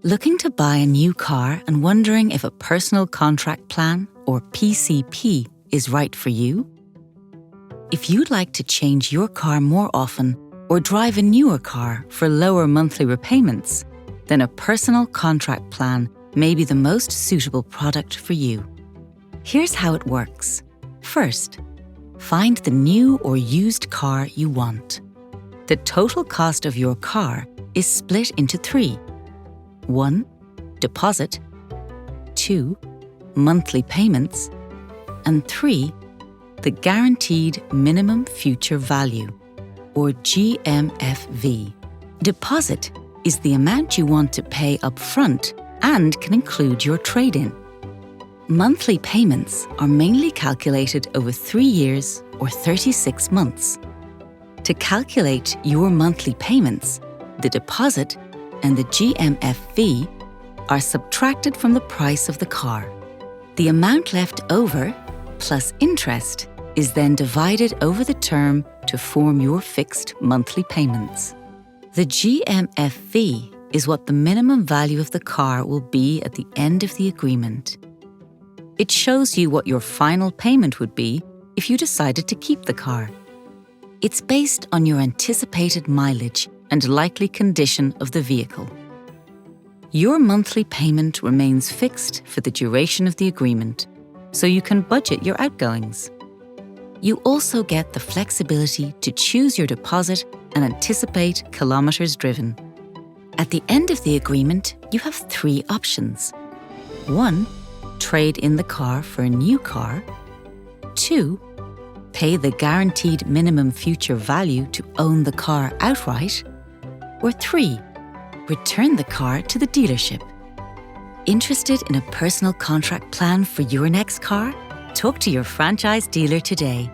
Looking to buy a new car and wondering if a personal contract plan, or PCP, is right for you? If you'd like to change your car more often or drive a newer car for lower monthly repayments, then a personal contract plan may be the most suitable product for you. Here's how it works. First, find the new or used car you want. The total cost of your car is split into 3. 1. Deposit. 2. Monthly payments. And 3. The Guaranteed Minimum Future Value, or GMFV. Deposit is the amount you want to pay up front and can include your trade-in. Monthly payments are mainly calculated over 3 years or 36 months. To calculate your monthly payments, the deposit and the GMFV are subtracted from the price of the car. The amount left over, plus interest, is then divided over the term to form your fixed monthly payments. The GMFV is what the minimum value of the car will be at the end of the agreement. It shows you what your final payment would be if you decided to keep the car. It's based on your anticipated mileage and likely condition of the vehicle. Your monthly payment remains fixed for the duration of the agreement, so you can budget your outgoings. You also get the flexibility to choose your deposit and anticipate kilometers driven. At the end of the agreement, you have 3 options. 1. Trade in the car for a new car. 2. Pay the Guaranteed Minimum Future Value to own the car outright. Or 3. Return the car to the dealership. Interested in a personal contract plan for your next car? Talk to your franchise dealer today.